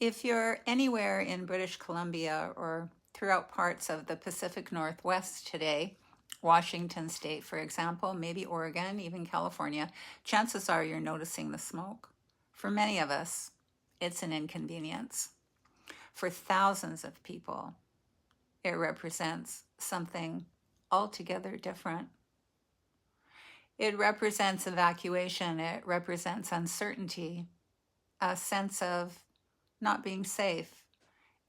If you're anywhere in British Columbia or throughout parts of the Pacific Northwest today, Washington State, for example, maybe Oregon, even California, chances are you're noticing the smoke. For many of us, it's an inconvenience. For thousands of people, it represents something altogether different. It represents evacuation, it represents uncertainty, a sense of not being safe.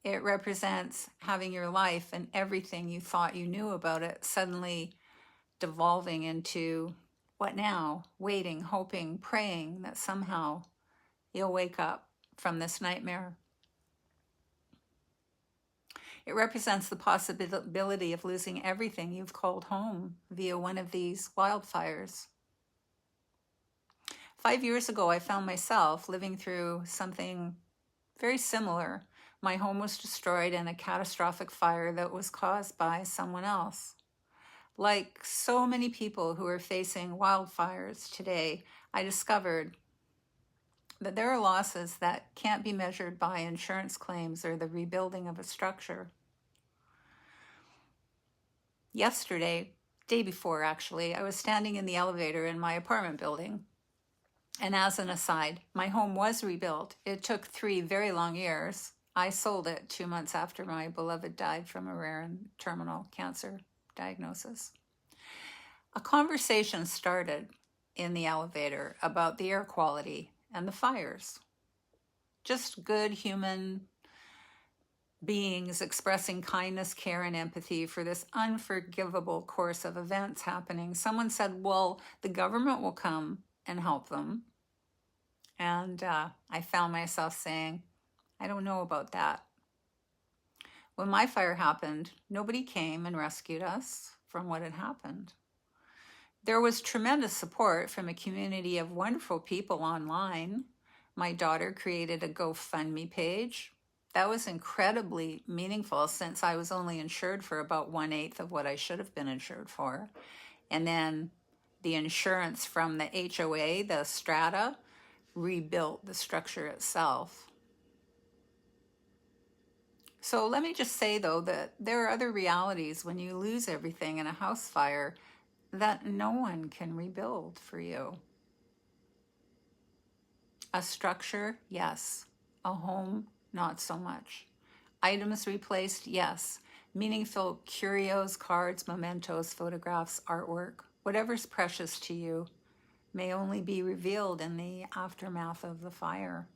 It represents having your life and everything you thought you knew about it suddenly devolving into what now? Waiting, hoping, praying that somehow you'll wake up from this nightmare. It represents the possibility of losing everything you've called home via one of these wildfires. 5 years ago, I found myself living through something very similar. My home was destroyed in a catastrophic fire that was caused by someone else. Like so many people who are facing wildfires today, I discovered that there are losses that can't be measured by insurance claims or the rebuilding of a structure. Yesterday, day before actually, I was standing in the elevator in my apartment building. And as an aside, my home was rebuilt. It took 3 very long years. I sold it 2 months after my beloved died from a rare and terminal cancer diagnosis. A conversation started in the elevator about the air quality and the fires. Just good human beings expressing kindness, care, and empathy for this unforgivable course of events happening. Someone said, well, the government will come and help them. And I found myself saying, I don't know about that. When my fire happened, nobody came and rescued us from what had happened. There was tremendous support from a community of wonderful people online. My daughter created a GoFundMe page. That was incredibly meaningful since I was only insured for about 1/8 of what I should have been insured for. And then the insurance from the HOA, the strata, rebuilt the structure itself. So let me just say, though, that there are other realities when you lose everything in a house fire that no one can rebuild for you. A structure, yes. A home, not so much. Items replaced, yes. Meaningful curios, cards, mementos, photographs, artwork, whatever's precious to you may only be revealed in the aftermath of the fire.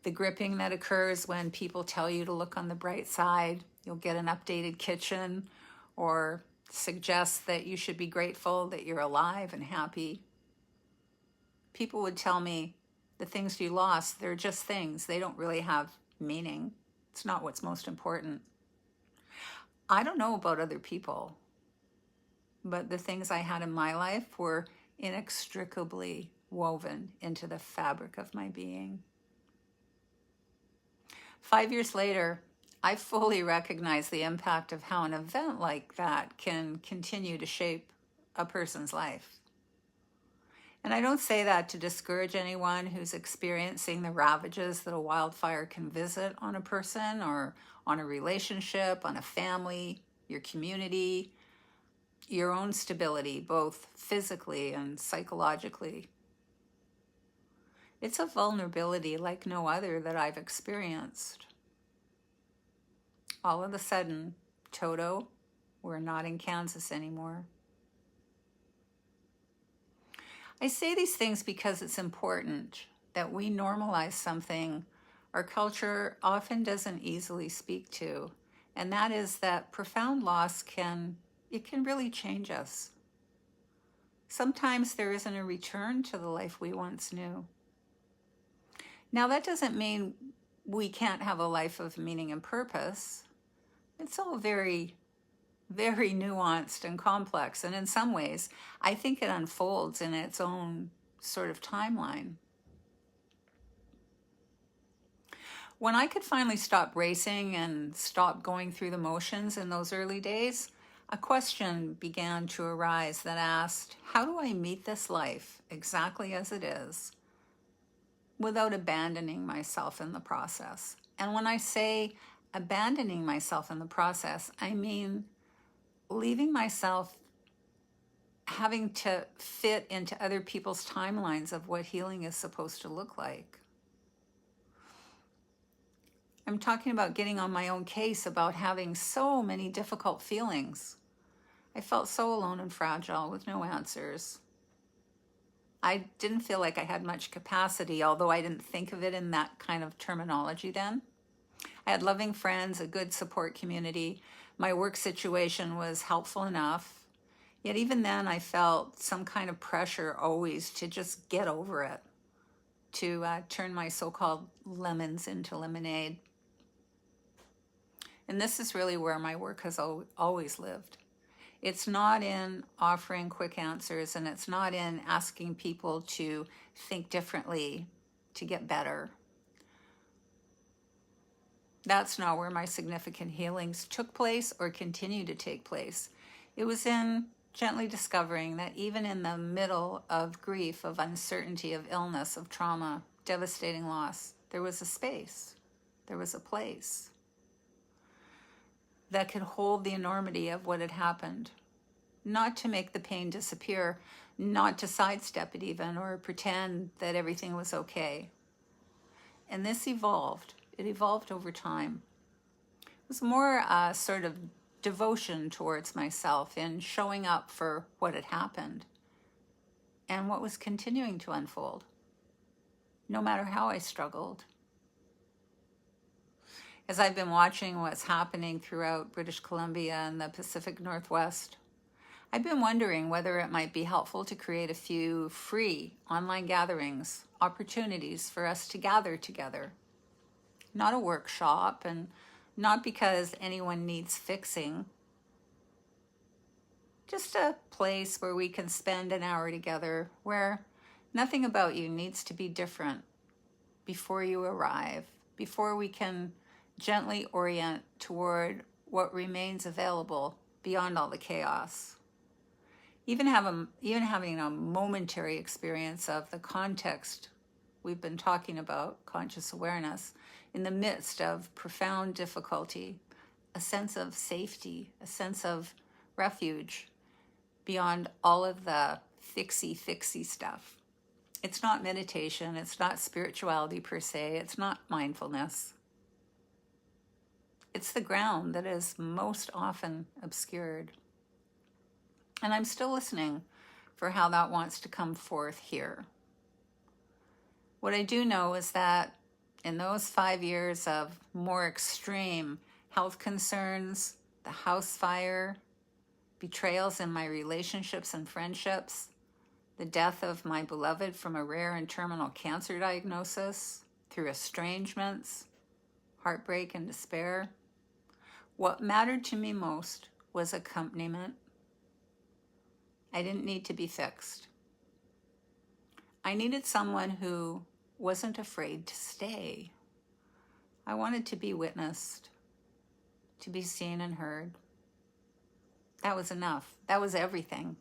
The gripping that occurs when people tell you to look on the bright side, you'll get an updated kitchen, or suggest that you should be grateful that you're alive and happy. People would tell me, the things you lost, they're just things. They don't really have meaning. It's not what's most important. I don't know about other people, but the things I had in my life were inextricably woven into the fabric of my being. 5 years later, I fully recognize the impact of how an event like that can continue to shape a person's life. And I don't say that to discourage anyone who's experiencing the ravages that a wildfire can visit on a person or on a relationship, on a family, your community, your own stability, both physically and psychologically. It's a vulnerability like no other that I've experienced. All of a sudden, Toto, we're not in Kansas anymore. I say these things because it's important that we normalize something our culture often doesn't easily speak to, and that is that profound loss can really change us. Sometimes there isn't a return to the life we once knew. Now, that doesn't mean we can't have a life of meaning and purpose. It's all very, very nuanced and complex, and in some ways, I think it unfolds in its own sort of timeline. When I could finally stop racing and stop going through the motions in those early days, a question began to arise that asked, how do I meet this life exactly as it is, without abandoning myself in the process. And when I say abandoning myself in the process, I mean leaving myself having to fit into other people's timelines of what healing is supposed to look like. I'm talking about getting on my own case about having so many difficult feelings. I felt so alone and fragile with no answers. I didn't feel like I had much capacity, although I didn't think of it in that kind of terminology then. I had loving friends, a good support community. My work situation was helpful enough. Yet even then, I felt some kind of pressure always to just get over it, to turn my so-called lemons into lemonade. And this is really where my work has always lived. It's not in offering quick answers, and it's not in asking people to think differently to get better. That's not where my significant healings took place or continue to take place. It was in gently discovering that even in the middle of grief, of uncertainty, of illness, of trauma, devastating loss, there was a space, there was a place that could hold the enormity of what had happened. Not to make the pain disappear, not to sidestep it even, or pretend that everything was okay. And this evolved. It evolved over time. It was more a sort of devotion towards myself in showing up for what had happened and what was continuing to unfold, no matter how I struggled. As I've been watching what's happening throughout British Columbia and the Pacific Northwest, I've been wondering whether it might be helpful to create a few free online gatherings, opportunities for us to gather together. Not a workshop, and not because anyone needs fixing. Just a place where we can spend an hour together, where nothing about you needs to be different before you arrive, before we can gently orient toward what remains available beyond all the chaos. Even having a momentary experience of the context we've been talking about, conscious awareness, in the midst of profound difficulty, a sense of safety, a sense of refuge beyond all of the fixy stuff. It's not meditation, it's not spirituality per se, it's not mindfulness. It's the ground that is most often obscured. And I'm still listening for how that wants to come forth here. What I do know is that in those 5 years of more extreme health concerns, the house fire, betrayals in my relationships and friendships, the death of my beloved from a rare and terminal cancer diagnosis, through estrangements, heartbreak and despair, what mattered to me most was accompaniment. I didn't need to be fixed. I needed someone who wasn't afraid to stay. I wanted to be witnessed, to be seen and heard. That was enough. That was everything.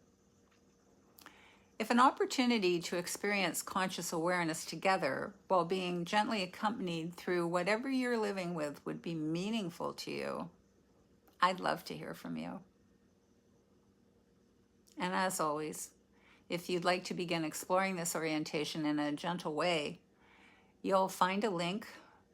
If an opportunity to experience conscious awareness together while being gently accompanied through whatever you're living with would be meaningful to you, I'd love to hear from you. And as always, if you'd like to begin exploring this orientation in a gentle way, you'll find a link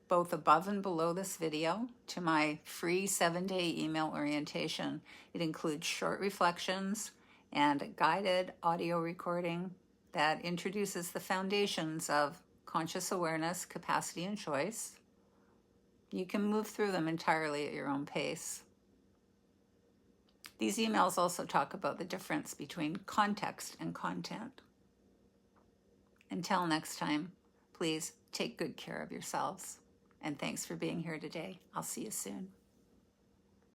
both above and below this video to my free 7-day email orientation. It includes short reflections and a guided audio recording that introduces the foundations of conscious awareness, capacity, and choice. You can move through them entirely at your own pace. These emails also talk about the difference between context and content. Until next time, please take good care of yourselves. And thanks for being here today. I'll see you soon.